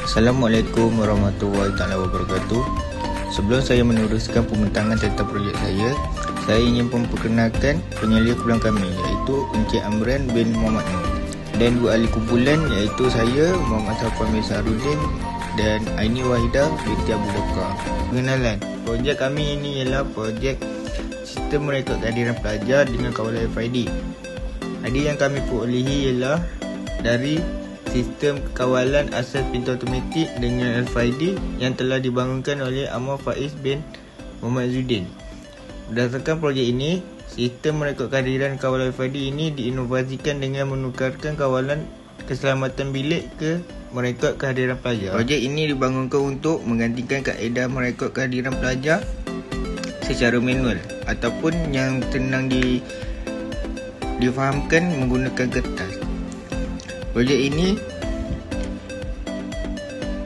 Assalamualaikum warahmatullahi wabarakatuh. Sebelum saya meneruskan pembintangan tentang projek saya ingin memperkenalkan penyelia kumpulan kami, iaitu Encik Amran bin Muhammad Nur, dan dua ahli kumpulan iaitu saya Muhammad Safwan bin Sarudin dan Aini Wahidah binti Abu Bakar. Pengenalan, projek kami ini ialah projek sistem merekod kehadiran pelajar dengan kawalan RFID. Hadiah yang kami perolehi ialah dari sistem kawalan asas pintu automatik dengan RFID yang telah dibangunkan oleh Amar Faiz bin Muhammad Zuddin. Berdasarkan projek ini, sistem merekod kehadiran kawalan RFID ini diinovasikan dengan menukarkan kawalan keselamatan bilik ke merekod kehadiran pelajar. Projek ini dibangunkan untuk menggantikan kaedah merekod kehadiran pelajar secara manual ataupun yang senang difahamkan menggunakan kertas. Projek ini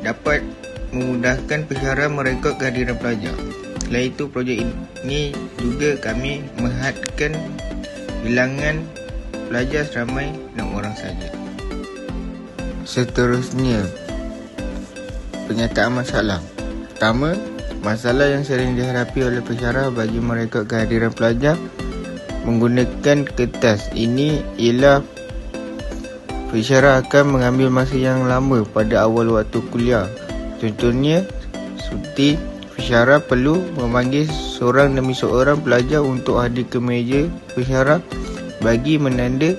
dapat memudahkan pesyarah merekod kehadiran pelajar. Selain itu, projek ini juga kami menghadkan bilangan pelajar seramai 6 orang saja. Seterusnya, penyataan masalah. Pertama, masalah yang sering dihadapi oleh pesyarah bagi merekod kehadiran pelajar menggunakan kertas ini ialah pesyarah akan mengambil masa yang lama pada awal waktu kuliah. Contohnya, seperti pesyarah perlu memanggil seorang demi seorang pelajar untuk hadir ke meja pesyarah bagi menanda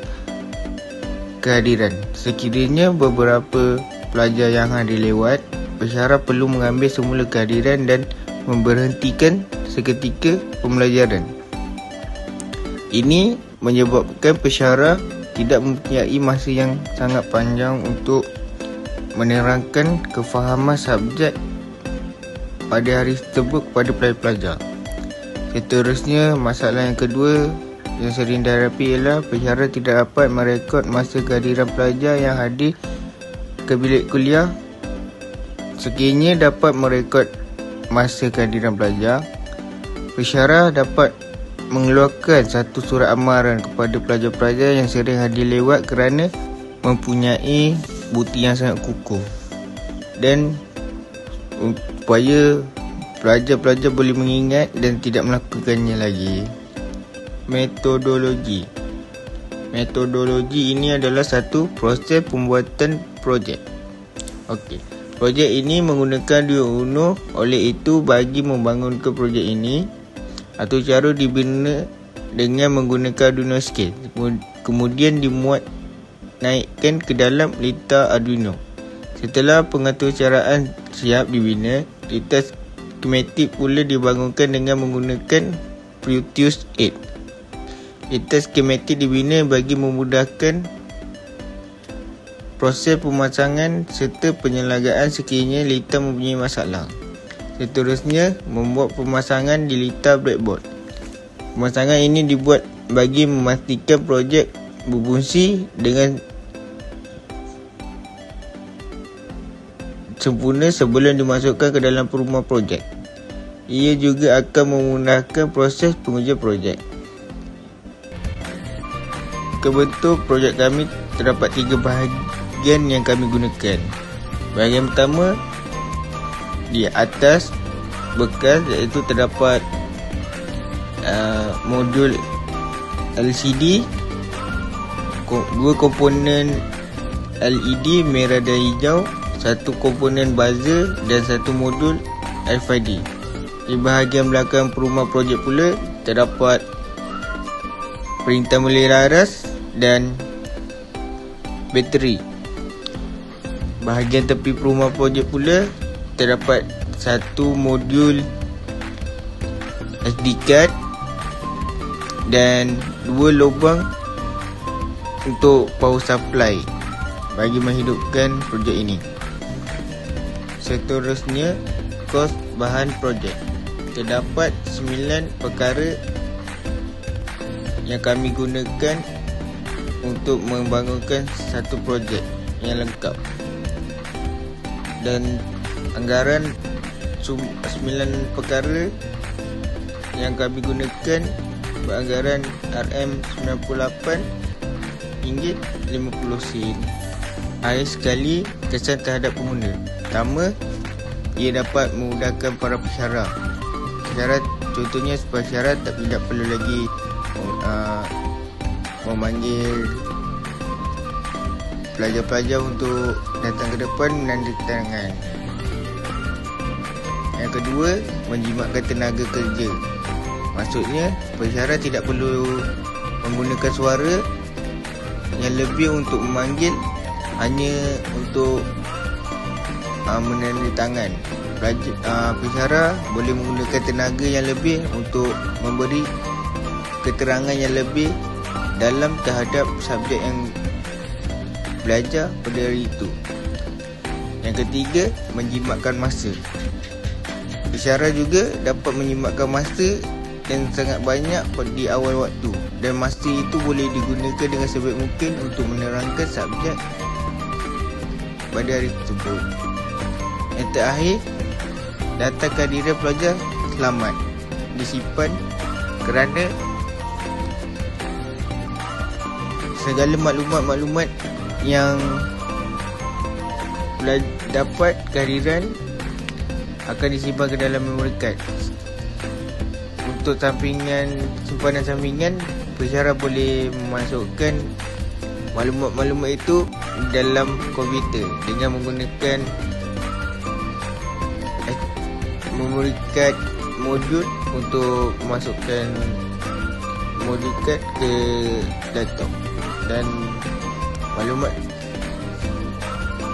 kehadiran. Sekiranya beberapa pelajar yang hadir lewat, pesyarah perlu mengambil semula kehadiran dan memberhentikan seketika pembelajaran. Ini menyebabkan pesyarah tidak mempunyai masa yang sangat panjang untuk menerangkan kefahaman subjek pada hari tersebut kepada pelajar-pelajar. Seterusnya, masalah yang kedua yang sering dihadapi ialah pesyarah tidak dapat merekod masa kehadiran pelajar yang hadir ke bilik kuliah. Sekiranya dapat merekod masa kehadiran pelajar, pesyarah dapat mengeluarkan satu surat amaran kepada pelajar-pelajar yang sering hadir lewat kerana mempunyai bukti yang sangat kukuh, dan supaya pelajar-pelajar boleh mengingat dan tidak melakukannya lagi. Metodologi ini adalah satu proses pembuatan projek. Projek ini menggunakan dua unur. Oleh itu, bagi membangunkan projek ini atau cara dibina dengan menggunakan Arduino scale, kemudian dimuat naikkan ke dalam litar Arduino. Setelah pengaturcaraan siap dibina, litar skematik pula dibangunkan dengan menggunakan Proteus 8. Litar skematik dibina bagi memudahkan proses pemasangan serta penyelenggaraan sekiranya litar mempunyai masalah. Seterusnya, membuat pemasangan di litar breadboard. Pemasangan ini dibuat bagi memastikan projek berfungsi dengan sempurna sebelum dimasukkan ke dalam perumah projek. Ia juga akan memudahkan proses pengujian projek. Kebentuk projek kami terdapat 3 bahagian yang kami gunakan. Bahagian pertama, di atas bekas, iaitu terdapat modul LCD, 2 komponen LED merah dan hijau, 1 komponen buzzer dan 1 modul RFID. Di bahagian belakang perumah projek pula terdapat printer melera aras dan bateri. Bahagian tepi perumah projek pula terdapat 1 modul SD card dan 2 lubang untuk power supply bagi menghidupkan projek ini. Seterusnya, kos bahan projek. Terdapat 9 perkara yang kami gunakan untuk membangunkan satu projek yang lengkap, dan anggaran 9 perkara yang kami gunakan beranggaran RM98.50. Akhir sekali, kesan terhadap pengguna. Pertama, ia dapat memudahkan para pesara. Contohnya pesara tidak perlu lagi memanggil pelajar-pelajar untuk datang ke depan menandatangani keterangan. Yang kedua, menjimatkan tenaga kerja. Maksudnya, pesara tidak perlu menggunakan suara yang lebih untuk memanggil, hanya untuk menandatangan. Pesara boleh menggunakan tenaga yang lebih untuk memberi keterangan yang lebih dalam terhadap subjek yang belajar pada hari itu. Yang ketiga, menjimatkan masa. Pesara juga dapat menjimatkan masa yang sangat banyak di awal waktu, dan masa itu boleh digunakan dengan sebaik mungkin untuk menerangkan subjek pada hari tersebut. Yang terakhir, data kehadiran pelajar selamat disimpan kerana segala maklumat-maklumat yang dapat kehadiran akan disimpan ke dalam memory card. Untuk simpanan sampingan, pesara boleh memasukkan maklumat-maklumat itu dalam komputer dengan menggunakan memory card modul untuk memasukkan memory card ke laptop dan maklumat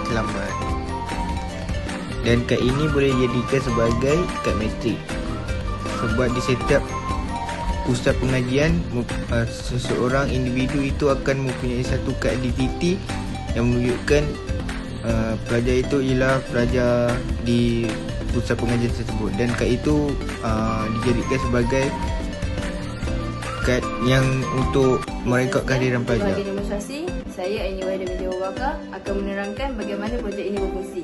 selamat. Dan kad ini boleh dijadikan sebagai kad metrik sebab di setiap pusat pengajian seseorang individu itu akan mempunyai satu kad identiti yang menunjukkan pelajar itu ialah pelajar di pusat pengajian tersebut, dan kad itu dijadikan sebagai kad yang untuk merekod kehadiran pelajar. Bahagian demonstrasi, saya Aini Wahida binti Abu Bakar akan menerangkan bagaimana projek ini berfungsi.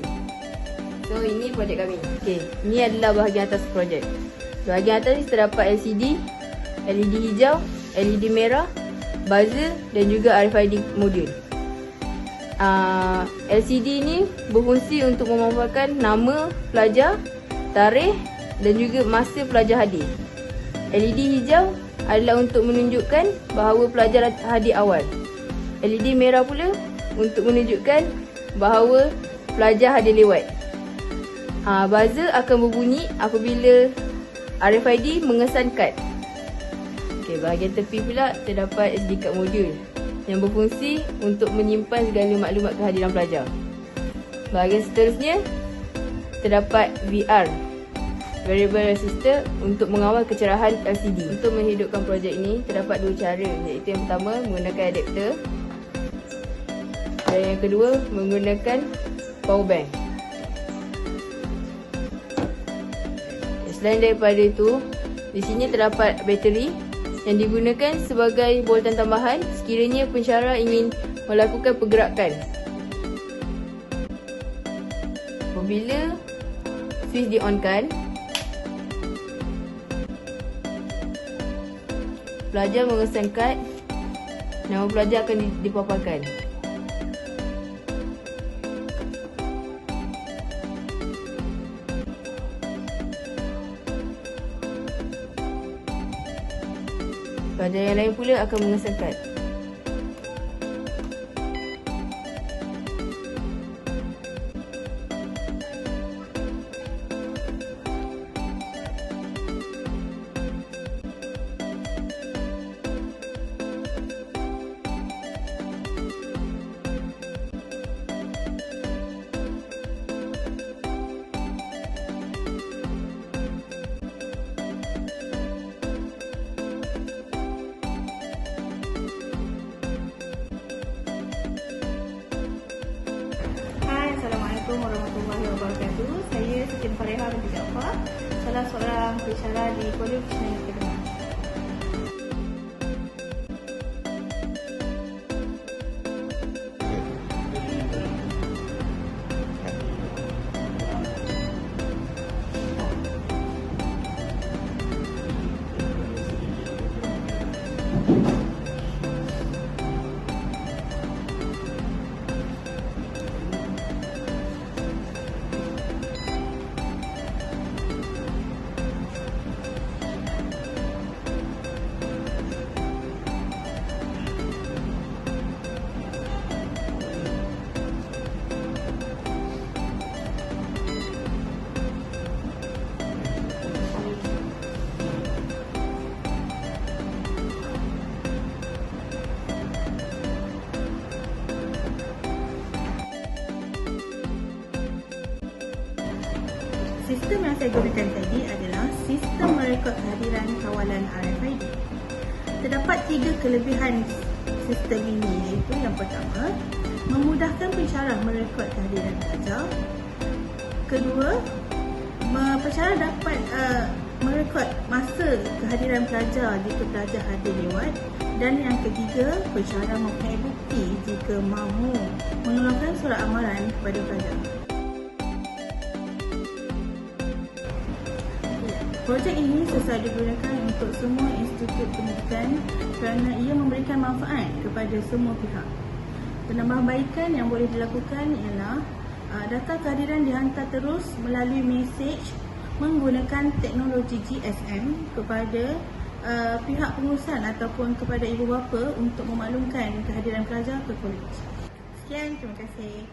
So, ini projek kami. Okey, ini adalah bahagian atas projek. Bahagian atas ni terdapat LCD, LED hijau, LED merah, buzzer dan juga RFID modul. LCD ni berfungsi untuk memanfaatkan nama pelajar, tarikh dan juga masa pelajar hadir. LED hijau adalah untuk menunjukkan bahawa pelajar hadir awal. LED merah pula untuk menunjukkan bahawa pelajar hadir lewat. Buzzer akan berbunyi apabila RFID mengesan kad. Okey, bahagian tepi pula terdapat SD card modul yang berfungsi untuk menyimpan segala maklumat kehadiran pelajar. Bahagian seterusnya terdapat VR, Variable Resistor, untuk mengawal kecerahan LCD. Untuk menghidupkan projek ini terdapat dua cara, iaitu yang pertama menggunakan adapter dan yang kedua menggunakan power bank. Selain daripada itu, di sini terdapat bateri yang digunakan sebagai boltan tambahan sekiranya pensyarah ingin melakukan pergerakan. Apabila switch di-on-kan, pelajar mengesan kad, nama pelajar akan dipaparkan. Pelajar yang lain pula akan mengesan kad. Assalamualaikum warahmatullahi wabarakatuh. Saya Siti Fareha binti Jaafar, salah seorang pensyarah di Kuala Lumpur Academy. Sistem yang saya gunakan tadi adalah sistem merekod kehadiran kawalan RFID. Terdapat 3 kelebihan sistem ini, iaitu yang pertama, memudahkan pensyarah merekod kehadiran pelajar. Kedua, pensyarah dapat merekod masa kehadiran pelajar jika pelajar hadir lewat. Dan yang ketiga, pensyarah mempunyai bukti jika mahu mengeluarkan surat amaran kepada pelajar. Projek ini sesuai digunakan untuk semua institut pendidikan kerana ia memberikan manfaat kepada semua pihak. Penambahbaikan yang boleh dilakukan ialah data kehadiran dihantar terus melalui mesej menggunakan teknologi GSM kepada pihak pengurusan ataupun kepada ibu bapa untuk memaklumkan kehadiran pelajar ke kolej. Sekian, terima kasih.